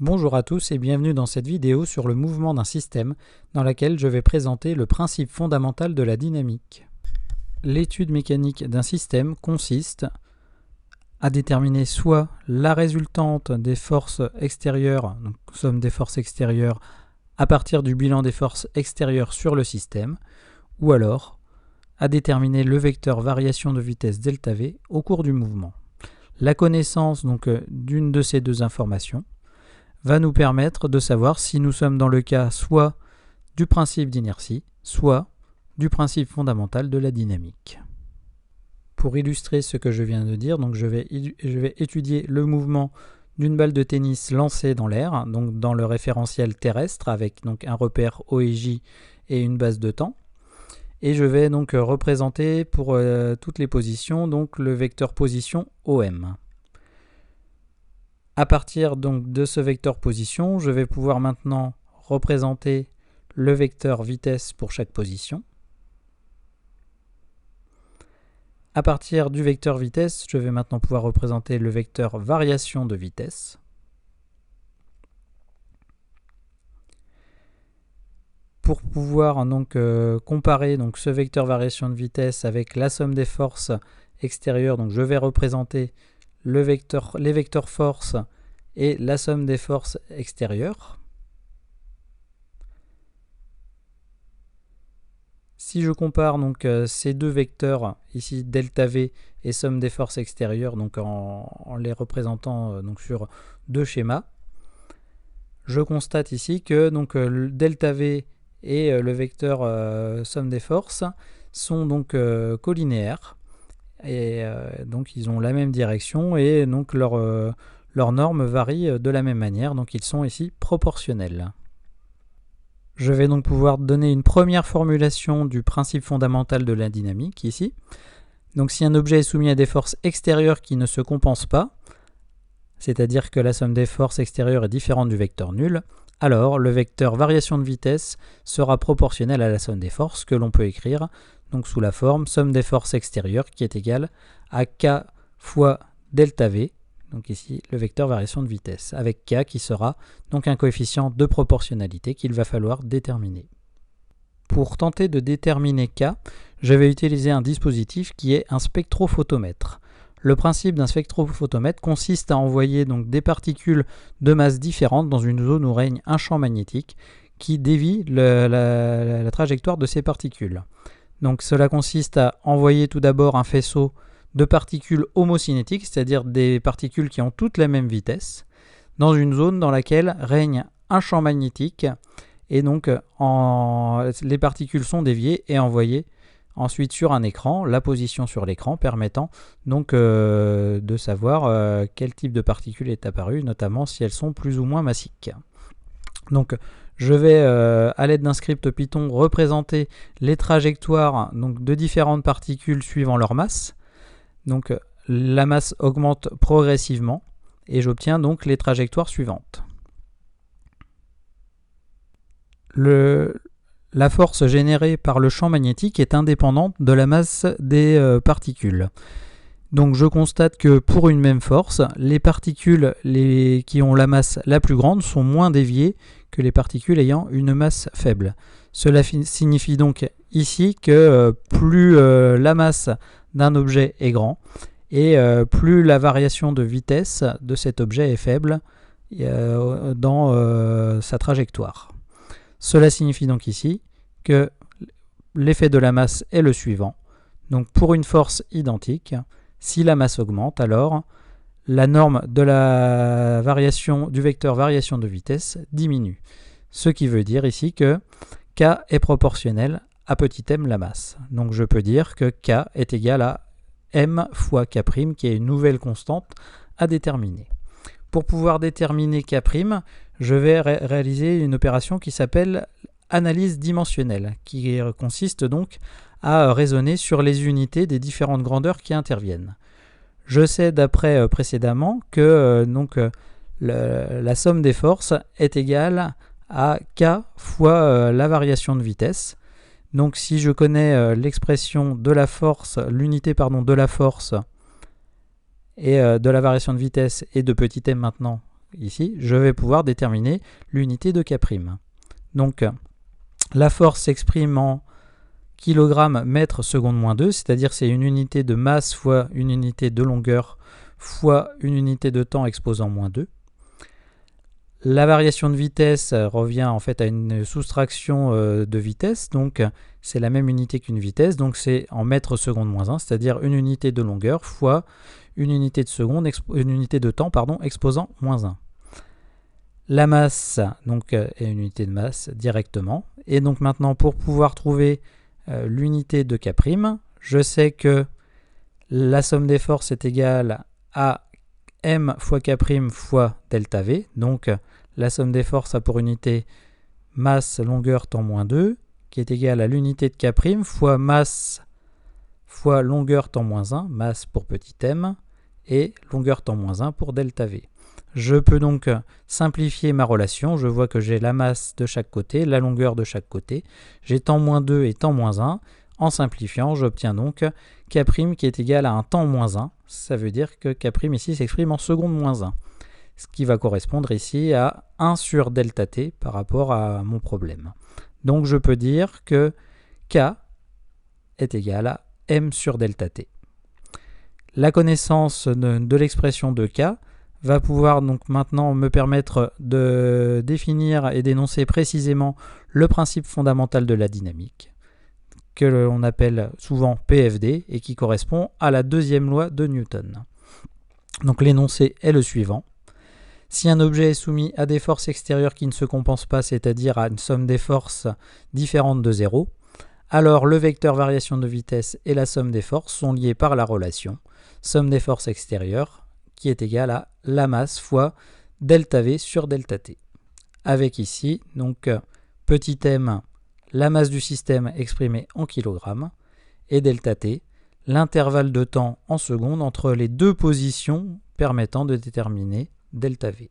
Bonjour à tous et bienvenue dans cette vidéo sur le mouvement d'un système dans laquelle je vais présenter le principe fondamental de la dynamique. L'étude mécanique d'un système consiste à déterminer soit la résultante des forces extérieures, donc somme des forces extérieures, à partir du bilan des forces extérieures sur le système, ou alors à déterminer le vecteur variation de vitesse ΔV au cours du mouvement. La connaissance donc d'une de ces deux informations va nous permettre de savoir si nous sommes dans le cas soit du principe d'inertie, soit du principe fondamental de la dynamique. Pour illustrer ce que je viens de dire, donc je vais étudier le mouvement d'une balle de tennis lancée dans l'air, donc dans le référentiel terrestre avec donc un repère O et J et une base de temps. Et je vais donc représenter pour toutes les positions donc le vecteur position OM. À partir donc de ce vecteur position, je vais pouvoir maintenant représenter le vecteur vitesse pour chaque position. À partir du vecteur vitesse, je vais maintenant pouvoir représenter le vecteur variation de vitesse. Pour pouvoir donc comparer donc ce vecteur variation de vitesse avec la somme des forces extérieures, donc je vais représenter les vecteurs force et la somme des forces extérieures. Si je compare donc ces deux vecteurs, ici ΔV et somme des forces extérieures, donc en les représentant donc sur deux schémas, je constate ici que donc ΔV et le vecteur somme des forces sont donc collinéaires. Et donc ils ont la même direction et donc leurs normes varient de la même manière, donc ils sont ici proportionnels. Je vais donc pouvoir donner une première formulation du principe fondamental de la dynamique ici. Donc si un objet est soumis à des forces extérieures qui ne se compensent pas, c'est-à-dire que la somme des forces extérieures est différente du vecteur nul, alors le vecteur variation de vitesse sera proportionnel à la somme des forces que l'on peut écrire donc sous la forme somme des forces extérieures qui est égale à K fois ΔV, donc ici le vecteur variation de vitesse, avec K qui sera donc un coefficient de proportionnalité qu'il va falloir déterminer. Pour tenter de déterminer K, je vais utiliser un dispositif qui est un spectrophotomètre. Le principe d'un spectrophotomètre consiste à envoyer donc des particules de masse différentes dans une zone où règne un champ magnétique qui dévie la trajectoire de ces particules. Donc cela consiste à envoyer tout d'abord un faisceau de particules homocinétiques, c'est-à-dire des particules qui ont toutes la même vitesse, dans une zone dans laquelle règne un champ magnétique, et donc les particules sont déviées et envoyées ensuite sur un écran, la position sur l'écran permettant donc de savoir quel type de particule est apparu, notamment si elles sont plus ou moins massiques. Donc je vais, à l'aide d'un script Python, représenter les trajectoires donc, de différentes particules suivant leur masse. Donc la masse augmente progressivement et j'obtiens donc les trajectoires suivantes. La force générée par le champ magnétique est indépendante de la masse des particules. Donc je constate que pour une même force, les particules qui ont la masse la plus grande sont moins déviées que les particules ayant une masse faible. Cela signifie donc ici que plus la masse d'un objet est grand et plus la variation de vitesse de cet objet est faible dans sa trajectoire. Cela signifie donc ici que l'effet de la masse est le suivant. Donc pour une force identique, si la masse augmente, alors la norme de la variation du vecteur variation de vitesse diminue. Ce qui veut dire ici que K est proportionnel à petit m la masse. Donc je peux dire que K est égal à m fois K', qui est une nouvelle constante à déterminer. Pour pouvoir déterminer K', je vais réaliser une opération qui s'appelle analyse dimensionnelle, qui consiste donc à raisonner sur les unités des différentes grandeurs qui interviennent. Je sais d'après précédemment que la somme des forces est égale à K fois la variation de vitesse. Donc si je connais l'expression de la force, l'unité de la force et de la variation de vitesse et de petit m maintenant ici, je vais pouvoir déterminer l'unité de K'. Donc, la force s'exprime en kg mètre seconde moins 2, c'est-à-dire c'est une unité de masse fois une unité de longueur fois une unité de temps exposant moins 2. La variation de vitesse revient en fait à une soustraction de vitesse, donc c'est la même unité qu'une vitesse, donc c'est en mètres seconde moins 1, c'est-à-dire une unité de longueur fois une unité de seconde, une unité de temps exposant moins 1. La masse donc, est une unité de masse directement, et donc maintenant pour pouvoir trouver l'unité de K', je sais que la somme des forces est égale à m fois K' fois delta V, donc la somme des forces a pour unité masse longueur temps moins 2, qui est égale à l'unité de K' fois masse fois longueur temps moins 1, masse pour petit m, et longueur temps moins 1 pour delta V. Je peux donc simplifier ma relation, je vois que j'ai la masse de chaque côté, la longueur de chaque côté, j'ai temps moins 2 et temps moins 1. En simplifiant, j'obtiens donc K' qui est égal à un temps moins 1, ça veut dire que K' ici s'exprime en seconde moins 1, ce qui va correspondre ici à 1 sur delta t par rapport à mon problème. Donc je peux dire que K est égal à m sur delta t. La connaissance de l'expression de K va pouvoir donc maintenant me permettre de définir et d'énoncer précisément le principe fondamental de la dynamique, que l'on appelle souvent PFD et qui correspond à la deuxième loi de Newton. Donc l'énoncé est le suivant. Si un objet est soumis à des forces extérieures qui ne se compensent pas, c'est-à-dire à une somme des forces différente de 0, alors le vecteur variation de vitesse et la somme des forces sont liés par la relation somme des forces extérieures qui est égale à la masse fois delta V sur delta T. Avec ici, donc petit m, la masse du système exprimée en kilogrammes, et delta T, l'intervalle de temps en secondes entre les deux positions permettant de déterminer delta V.